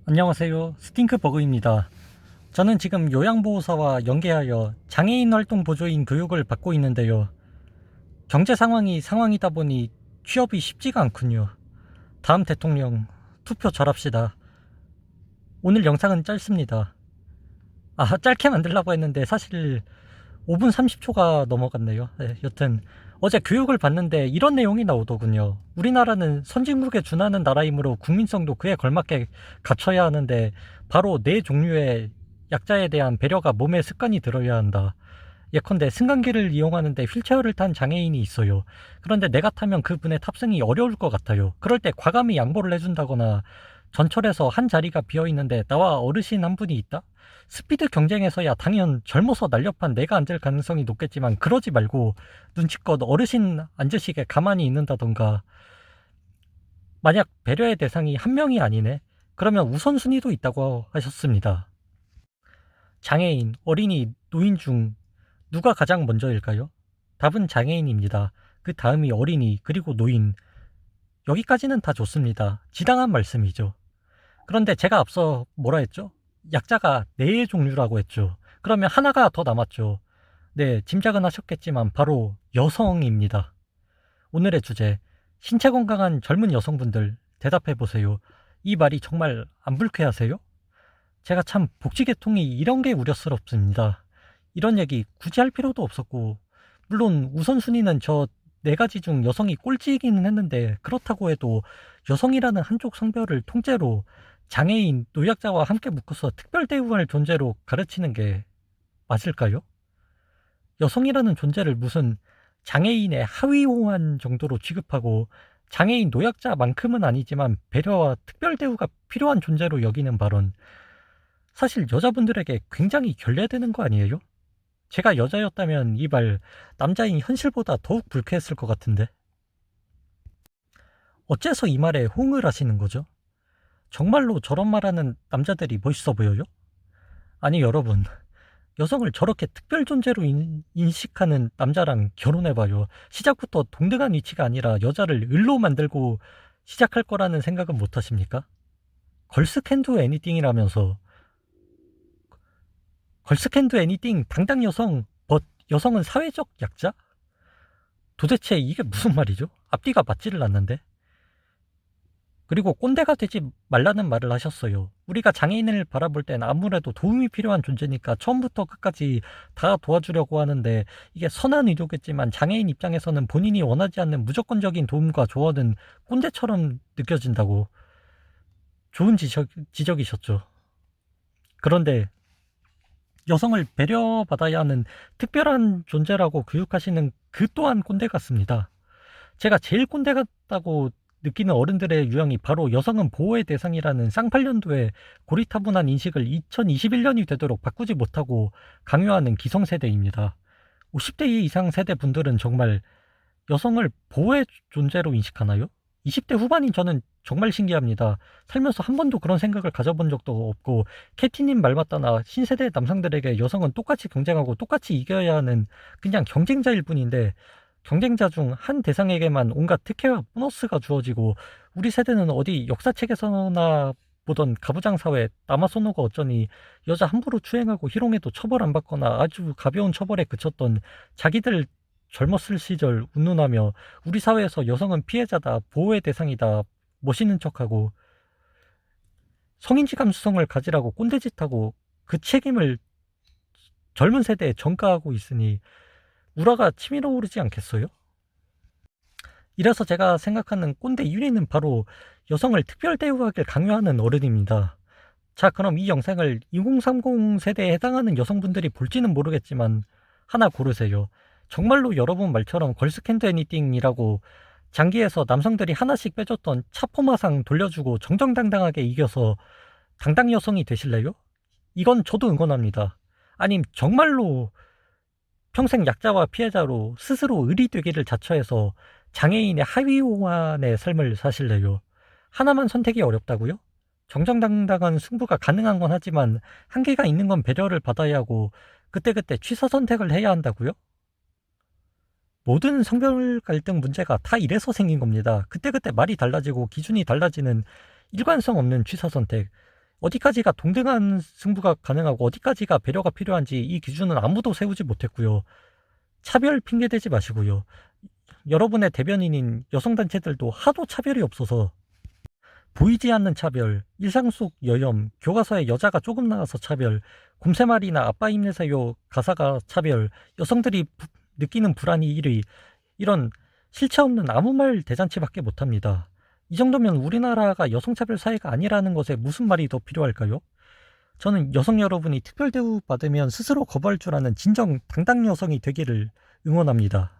안녕하세요. 스팅크버그입니다. 저는 지금 요양보호사와 연계하여 장애인 활동 보조인 교육을 받고 있는데요. 경제 상황이다 보니 취업이 쉽지가 않군요. 다음 대통령 투표 잘합시다. 오늘 영상은 짧습니다. 짧게 만들려고 했는데 사실 5분 30초가 넘어갔네요. 여튼 어제 교육을 받는데 이런 내용이 나오더군요. 우리나라는 선진국에 준하는 나라이므로 국민성도 그에 걸맞게 갖춰야 하는데 바로 네 종류의 약자에 대한 배려가 몸에 습관이 들어야 한다. 예컨대 승강기를 이용하는데 휠체어를 탄 장애인이 있어요. 그런데 내가 타면 그분의 탑승이 어려울 것 같아요. 그럴 때 과감히 양보를 해준다거나, 전철에서 한 자리가 비어있는데 나와 어르신 한 분이 있다? 스피드 경쟁에서야 당연 젊어서 날렵한 내가 앉을 가능성이 높겠지만 그러지 말고 눈치껏 어르신 앉으시게 가만히 있는다던가. 만약 배려의 대상이 한 명이 아니네? 그러면 우선순위도 있다고 하셨습니다. 장애인, 어린이, 노인 중 누가 가장 먼저일까요? 답은 장애인입니다. 그 다음이 어린이, 그리고 노인. 여기까지는 다 좋습니다. 지당한 말씀이죠. 그런데 제가 앞서 뭐라 했죠? 약자가 네 종류라고 했죠. 그러면 하나가 더 남았죠. 네, 짐작은 하셨겠지만 바로 여성입니다. 오늘의 주제, 신체 건강한 젊은 여성분들 대답해 보세요. 이 말이 정말 안 불쾌하세요? 제가 참 복지계통이 이런 게 우려스럽습니다. 이런 얘기 굳이 할 필요도 없었고, 물론 우선순위는 저 네 가지 중 여성이 꼴찌이기는 했는데, 그렇다고 해도 여성이라는 한쪽 성별을 통째로 장애인, 노약자와 함께 묶어서 특별 대우할 존재로 가르치는 게 맞을까요? 여성이라는 존재를 무슨 장애인의 하위 호환 정도로 취급하고, 장애인 노약자만큼은 아니지만 배려와 특별 대우가 필요한 존재로 여기는 발언, 사실 여자분들에게 굉장히 결례되는 거 아니에요? 제가 여자였다면 이 말 남자인 현실보다 더욱 불쾌했을 것 같은데. 어째서 이 말에 호응을 하시는 거죠? 정말로 저런 말하는 남자들이 멋있어 보여요? 아니 여러분, 여성을 저렇게 특별 존재로 인식하는 남자랑 결혼해봐요. 시작부터 동등한 위치가 아니라 여자를 을로 만들고 시작할 거라는 생각은 못 하십니까? 걸스 캔도 애니띵이라면서. 걸스 캔도 애니띵 당당 여성, 벗 여성은 사회적 약자? 도대체 이게 무슨 말이죠? 앞뒤가 맞지를 않는데. 그리고 꼰대가 되지 말라는 말을 하셨어요. 우리가 장애인을 바라볼 땐 아무래도 도움이 필요한 존재니까 처음부터 끝까지 다 도와주려고 하는데, 이게 선한 의도겠지만 장애인 입장에서는 본인이 원하지 않는 무조건적인 도움과 조언은 꼰대처럼 느껴진다고. 좋은 지적이셨죠. 그런데 여성을 배려받아야 하는 특별한 존재라고 교육하시는 그 또한 꼰대 같습니다. 제가 제일 꼰대 같다고 느끼는 어른들의 유형이 바로 여성은 보호의 대상이라는 쌍팔년도의 고리타분한 인식을 2021년이 되도록 바꾸지 못하고 강요하는 기성세대입니다. 50대 이상 세대 분들은 정말 여성을 보호의 존재로 인식하나요? 20대 후반인 저는 정말 신기합니다. 살면서 한 번도 그런 생각을 가져본 적도 없고, 캐티님 말 맞다나 신세대 남성들에게 여성은 똑같이 경쟁하고 똑같이 이겨야 하는 그냥 경쟁자일 뿐인데, 경쟁자 중 한 대상에게만 온갖 특혜와 보너스가 주어지고, 우리 세대는 어디 역사책에서나 보던 가부장 사회, 남아선호가 어쩌니 여자 함부로 추행하고 희롱해도 처벌 안 받거나 아주 가벼운 처벌에 그쳤던 자기들 젊었을 시절 운운하며, 우리 사회에서 여성은 피해자다, 보호의 대상이다 멋있는 척하고 성인지 감수성을 가지라고 꼰대짓하고 그 책임을 젊은 세대에 전가하고 있으니 우라가 치밀어 오르지 않겠어요? 이래서 제가 생각하는 꼰대 1위는 바로 여성을 특별 대우하길 강요하는 어른입니다. 자, 그럼 이 영상을 2030 세대에 해당하는 여성분들이 볼지는 모르겠지만 하나 고르세요. 정말로 여러분 말처럼 걸스캔드 애니띵이라고 장기에서 남성들이 하나씩 빼줬던 차포마상 돌려주고 정정당당하게 이겨서 당당 여성이 되실래요? 이건 저도 응원합니다. 아님 정말로 평생 약자와 피해자로 스스로 을이 되기를 자처해서 장애인의 하위 호환의 삶을 사실래요? 하나만 선택이 어렵다고요? 정정당당한 승부가 가능한 건 하지만 한계가 있는 건 배려를 받아야 하고, 그때그때 취사 선택을 해야 한다고요? 모든 성별 갈등 문제가 다 이래서 생긴 겁니다. 그때그때 말이 달라지고 기준이 달라지는 일관성 없는 취사 선택. 어디까지가 동등한 승부가 가능하고 어디까지가 배려가 필요한지 이 기준은 아무도 세우지 못했고요. 차별 핑계 대지 마시고요. 여러분의 대변인인 여성단체들도 하도 차별이 없어서 보이지 않는 차별, 일상 속 여염, 교과서에 여자가 조금 나와서 차별, 곰새말이나 아빠 힘내세요 가사가 차별, 여성들이 느끼는 불안이 1위, 이런 실체 없는 아무 말 대잔치밖에 못합니다. 이 정도면 우리나라가 여성차별 사회가 아니라는 것에 무슨 말이 더 필요할까요? 저는 여성 여러분이 특별 대우 받으면 스스로 거부할 줄 아는 진정 당당 여성이 되기를 응원합니다.